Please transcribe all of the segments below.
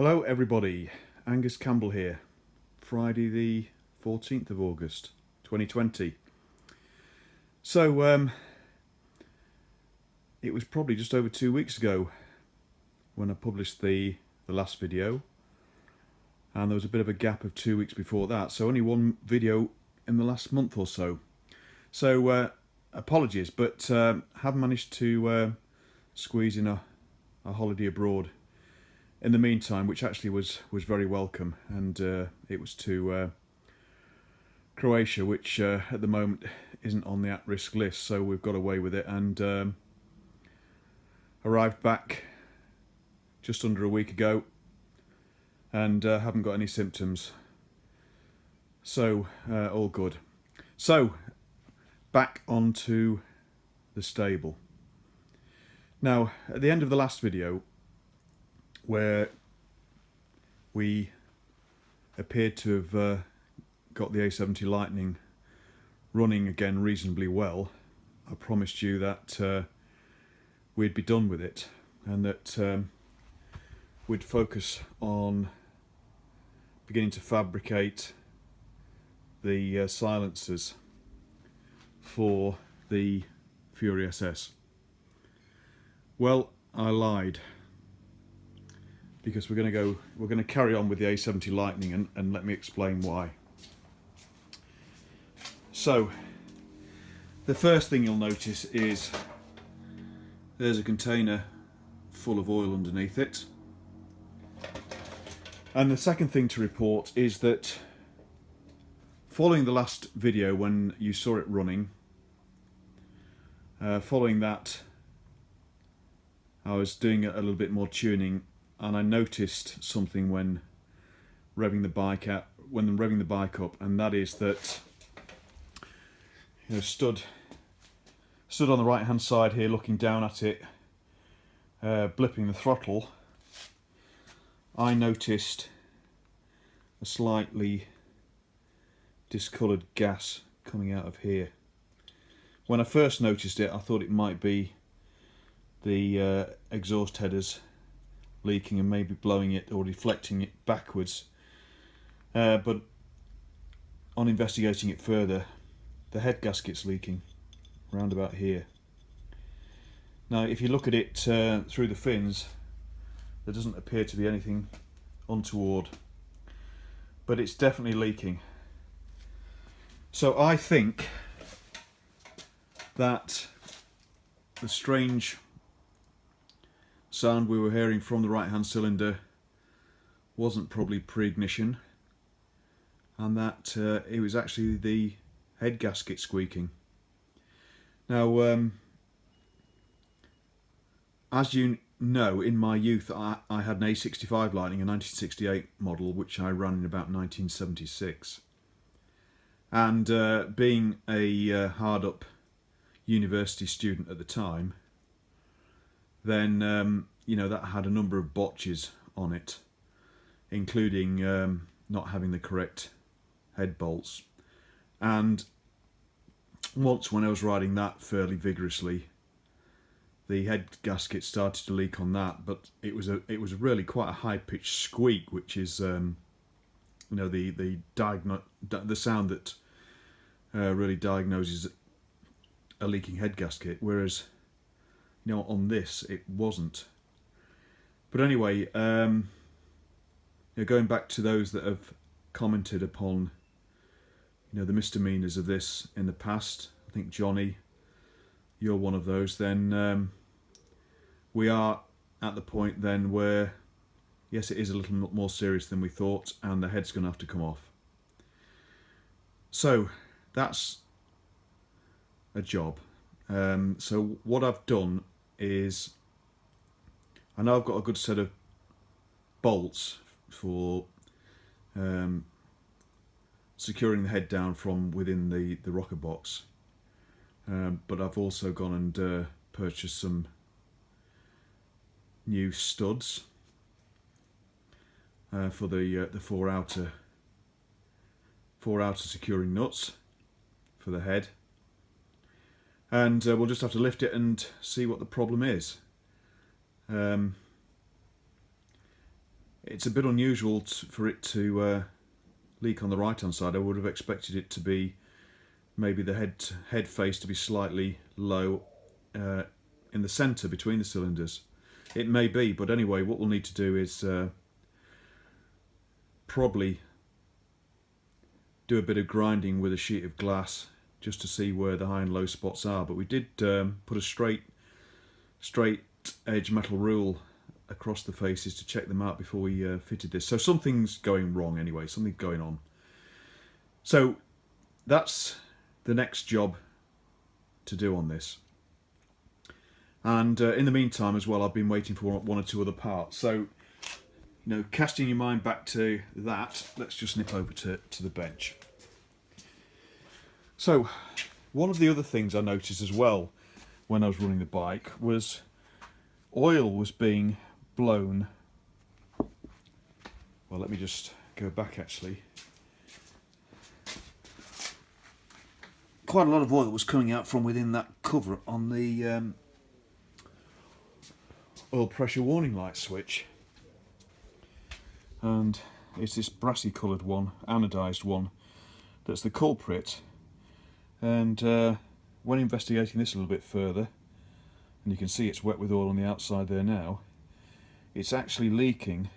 Hello everybody, Angus Campbell here. Friday the 14th of August 2020. So it was probably just over 2 weeks ago when I published the last video, and there was a bit of a gap of 2 weeks before that, so only one video in the last month or so. So apologies, but have managed to squeeze in a holiday abroad in the meantime, which actually was very welcome, and it was to Croatia, which at the moment isn't on the at-risk list, so we've got away with it, and arrived back just under a week ago, and haven't got any symptoms, so all good. So back onto the stable. Now, at the end of the last video, where we appeared to have got the A70 Lightning running again reasonably well, I promised you that we'd be done with it, and that we'd focus on beginning to fabricate the silencers for the Fury SS. Well, I lied, because we're going to carry on with the A70 Lightning, and let me explain why. So the first thing you'll notice is there's a container full of oil underneath it, and the second thing to report is that following the last video when you saw it running, following that I was doing a little bit more tuning, and I noticed something when revving the bike up, and that is that, you know, stood on the right hand side here looking down at it, blipping the throttle, I noticed a slightly discoloured gas coming out of here. When I first noticed it, I thought it might be the exhaust headers leaking and maybe blowing it or deflecting it backwards, but on investigating it further, the head gasket's leaking round about here. Now if you look at it through the fins, there doesn't appear to be anything untoward, but it's definitely leaking. So I think that the strange sound we were hearing from the right hand cylinder wasn't probably pre-ignition, and that it was actually the head gasket squeaking. Now as you know, in my youth I had an A65 Lightning, a 1968 model, which I ran in about 1976, and being a hard up university student at the time, then you know, that had a number of botches on it, including not having the correct head bolts. And once, when I was riding that fairly vigorously, the head gasket started to leak on that, but it was really quite a high pitched squeak, which is you know, the sound that really diagnoses a leaking head gasket, whereas, you know, on this it wasn't. But anyway, you know, going back to those that have commented upon, you know, the misdemeanors of this in the past, I think Johnny, you're one of those, then we are at the point then where, yes, it is a little more serious than we thought, and the head's going to have to come off. So that's a job. So what I've done is, I know I've got a good set of bolts for securing the head down from within the rocker box, but I've also gone and purchased some new studs for the four outer securing nuts for the head, and we'll just have to lift it and see what the problem is. it's a bit unusual for it to leak on the right hand side. I would have expected it to be maybe the head face to be slightly low in the centre between the cylinders. It may be, but anyway, what we'll need to do is probably do a bit of grinding with a sheet of glass just to see where the high and low spots are. But we did put a straight edge metal rule across the faces to check them out before we fitted this. So something's going wrong anyway, something's going on. So that's the next job to do on this. And in the meantime as well, I've been waiting for one or two other parts. So, casting your mind back to that, let's just nip over to the bench. So, one of the other things I noticed as well when I was running the bike was oil was being blown. Well, let me just go back actually. Quite a lot of oil was coming out from within that cover on the oil pressure warning light switch. And it's this brassy coloured one, anodised one, that's the culprit. And when investigating this a little bit further, and you can see it's wet with oil on the outside there now, it's actually leaking.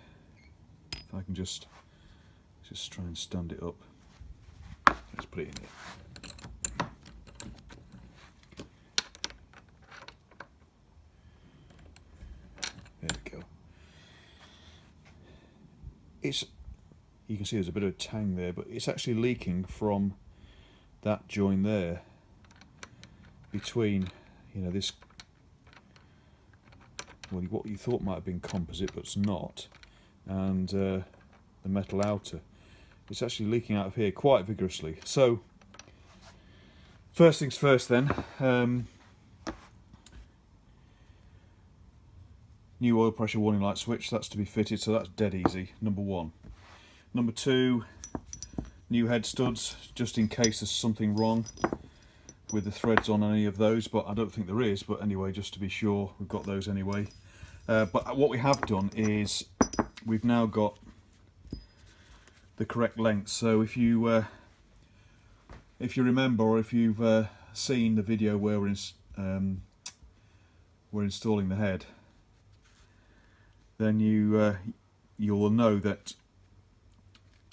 If I can just try and stand it up. Let's put it in here. There we go. You can see there's a bit of a tang there, but it's actually leaking from that join there between, this, well, what you thought might have been composite, but it's not, and the metal outer. It's actually leaking out of here quite vigorously. So, first things first then, new oil pressure warning light switch, that's to be fitted, so that's dead easy, number one. Number two, new head studs, just in case there's something wrong with the threads on any of those, but I don't think there is, but anyway, just to be sure, we've got those anyway. But what we have done is we've now got the correct length. So if you remember, or if you've seen the video where we're installing the head, then you will know that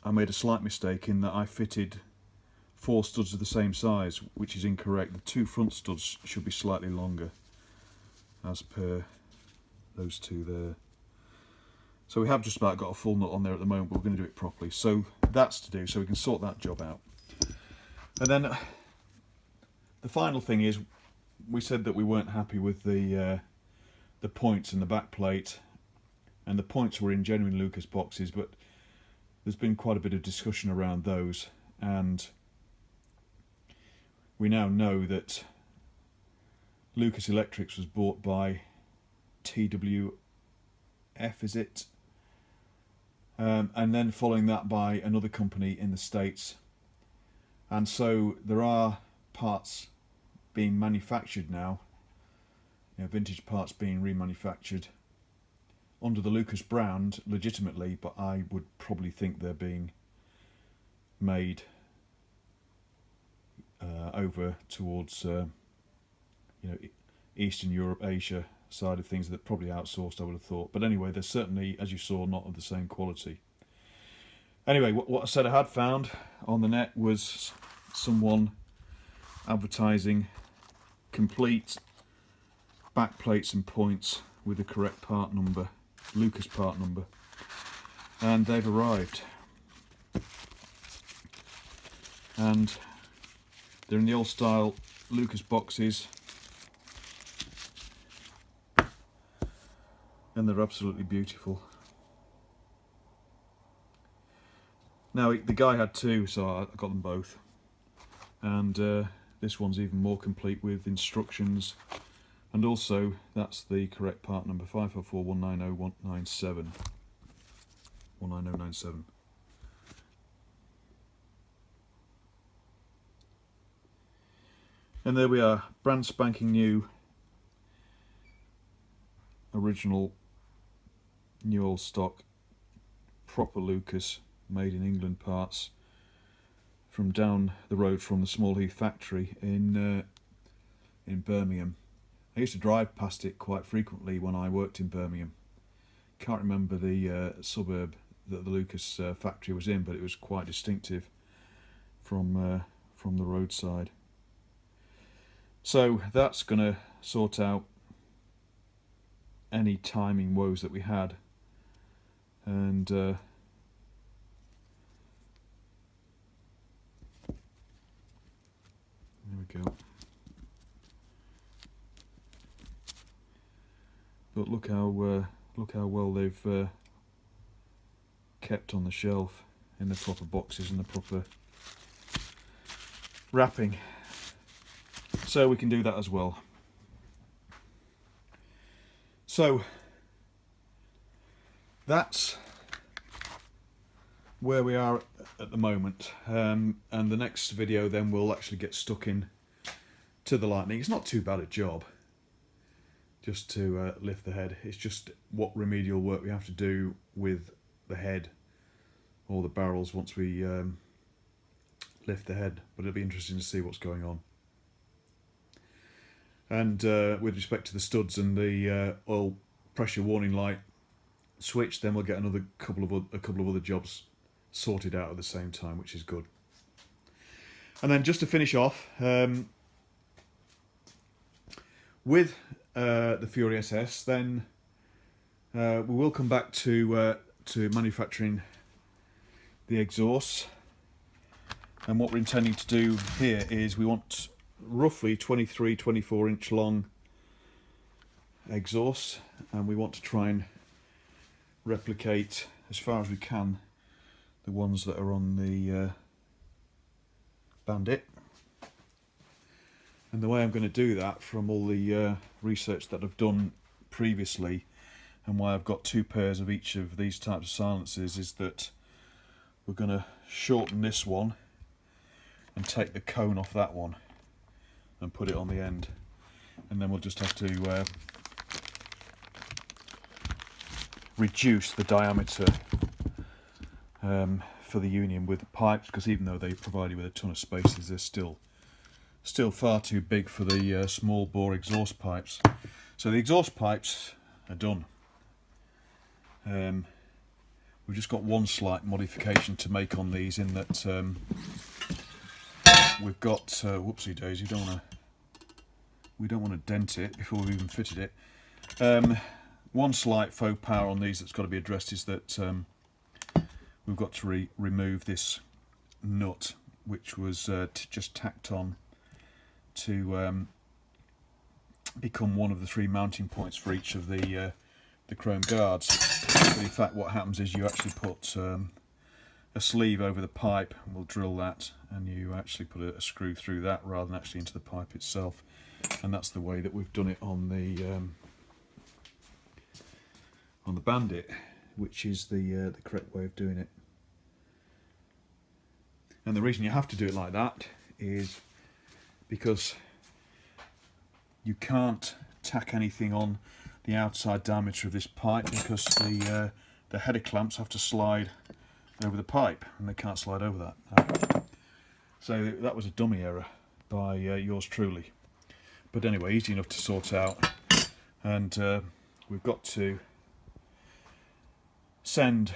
I made a slight mistake in that I fitted 4 studs of the same size, which is incorrect. The 2 front studs should be slightly longer, as per those 2 there. So we have just about got a full nut on there at the moment, but we're going to do it properly. So that's to do, so we can sort that job out. And then the final thing is, we said that we weren't happy with the points in the back plate, and the points were in genuine Lucas boxes, but there's been quite a bit of discussion around those, and we now know that Lucas Electrics was bought by TWF, is it? And then following that by another company in the States. And so there are parts being manufactured now, vintage parts being remanufactured under the Lucas brand legitimately, but I would probably think they're being made over towards Eastern Europe, Asia side of things, that probably outsourced, I would have thought. But anyway, they're certainly, as you saw, not of the same quality. Anyway, what I said I had found on the net was someone advertising complete back plates and points with the correct part number, Lucas part number, and they've arrived, and they're in the old style Lucas boxes, and they're absolutely beautiful. Now the guy had 2, so I got them both, and this one's even more complete with instructions. And also, that's the correct part number, 544190197. 19097. And there we are, brand spanking new, original, new old stock proper Lucas, made in England parts, from down the road from the Small Heath factory in Birmingham. I used to drive past it quite frequently when I worked in Birmingham. Can't remember the suburb that the Lucas factory was in, but it was quite distinctive from the roadside. So that's going to sort out any timing woes that we had, and there we go. But look how well they've kept on the shelf in the proper boxes and the proper wrapping. So we can do that as well. So that's where we are at the moment, and the next video then we'll actually get stuck in to the Lightning. It's not too bad a job, just to lift the head. It's just what remedial work we have to do with the head or the barrels once we lift the head, but it'll be interesting to see what's going on. And with respect to the studs and the oil pressure warning light switch, then we'll get a couple of other jobs sorted out at the same time, which is good. And then just to finish off, with the Fury SS, then we will come back to manufacturing the exhausts. And what we're intending to do here is we want roughly 23-24 inch long exhausts, and we want to try and replicate as far as we can the ones that are on the Bandit. And the way I'm going to do that, from all the research that I've done previously, and why I've got two pairs of each of these types of silencers, is that we're going to shorten this one and take the cone off that one and put it on the end, and then we'll just have to reduce the diameter for the union with the pipes, because even though they provide you with a ton of spaces, they're still far too big for the small bore exhaust pipes. So the exhaust pipes are done. We've just got one slight modification to make on these, in that we've got whoopsie daisy, we don't want to dent it before we've even fitted it. One slight faux pas on these that's got to be addressed is that we've got to remove this nut, which was just tacked on to become one of the three mounting points for each of the chrome guards. But in fact, what happens is you actually put a sleeve over the pipe, and we'll drill that, and you actually put a screw through that rather than actually into the pipe itself. And that's the way that we've done it on the Bandit, which is the correct way of doing it. And the reason you have to do it like that is because you can't tack anything on the outside diameter of this pipe, because the header clamps have to slide over the pipe, and they can't slide over that. So that was a dummy error by yours truly. But anyway, easy enough to sort out, and we've got to send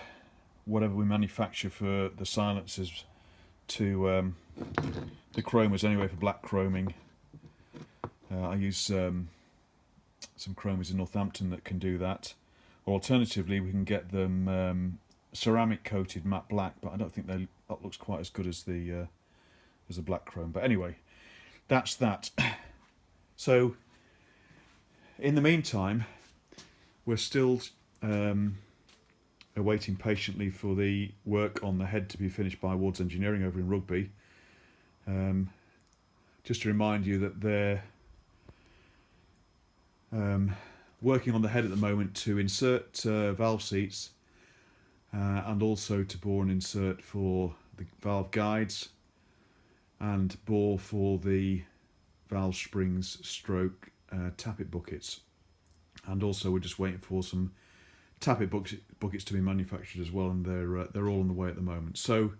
whatever we manufacture for the silencers to the chromers anyway, for black chroming. I use some chromers in Northampton that can do that, or alternatively we can get them ceramic coated matte black, but I don't think that looks quite as good as the black chrome. But anyway, that's that. So in the meantime, we're still awaiting patiently for the work on the head to be finished by Ward's Engineering over in Rugby. Just to remind you that they're working on the head at the moment to insert valve seats, and also to bore and insert for the valve guides, and bore for the valve springs stroke tappet buckets. And also we're just waiting for some tappet buckets to be manufactured as well, and they're all on the way at the moment. So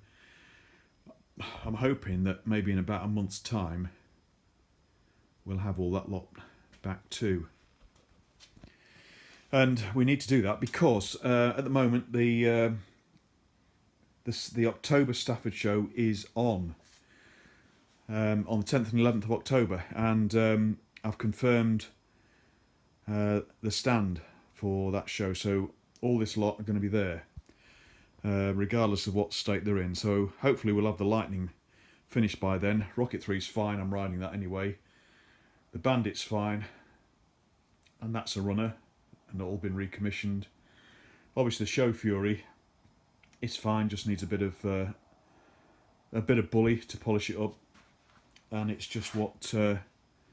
I'm hoping that maybe in about a month's time we'll have all that lot back too. And we need to do that because at the moment the October Stafford show is on the 10th and 11th of October, and I've confirmed the stand for that show, so all this lot are going to be there, regardless of what state they're in. So hopefully we'll have the Lightning finished by then. Rocket 3's fine, I'm riding that anyway. The Bandit's fine, and that's a runner, and all been recommissioned. Obviously the Show Fury is fine, just needs a bit of bully to polish it up, and it's just what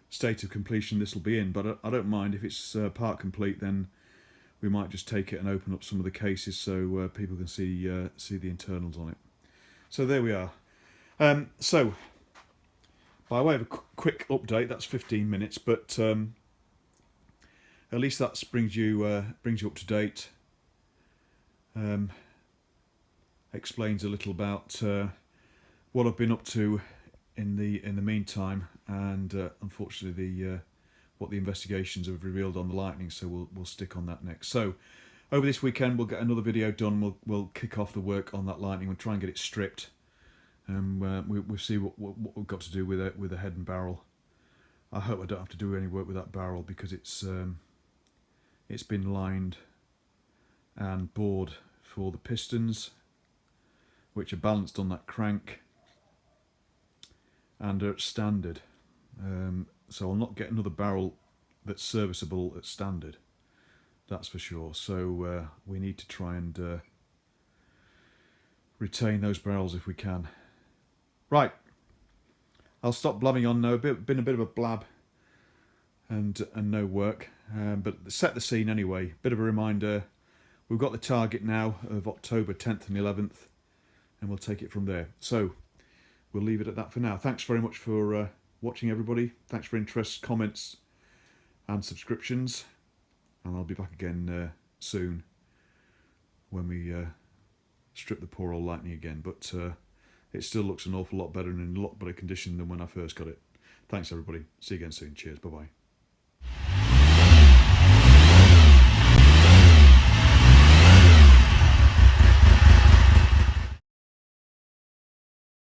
state of completion this will be in. But I don't mind if it's part complete. Then we might just take it and open up some of the cases so people can see the internals on it. So there we are. So by way of a quick update, that's 15 minutes, but at least that brings you up to date. Explains a little about what I've been up to in the meantime, and unfortunately what the investigations have revealed on the Lightning. So we'll stick on that next. So over this weekend we'll get another video done. We'll kick off the work on that Lightning. We'll try and get it stripped, and we'll see what we've got to do with it, with the head and barrel. I hope I don't have to do any work with that barrel, because it's been lined and bored for the pistons, which are balanced on that crank and are at standard. So I'll not get another barrel that's serviceable at standard, that's for sure. So we need to try and retain those barrels if we can. Right, I'll stop blabbing on now. Been a bit of a blab and no work, but set the scene anyway. Bit of a reminder, we've got the target now of October 10th and 11th, and we'll take it from there. So we'll leave it at that for now. Thanks very much for watching, everybody. Thanks for interest, comments and subscriptions, and I'll be back again soon when we strip the poor old Lightning again, but it still looks an awful lot better and in a lot better condition than when I first got it. Thanks everybody, see you again soon, cheers, bye bye.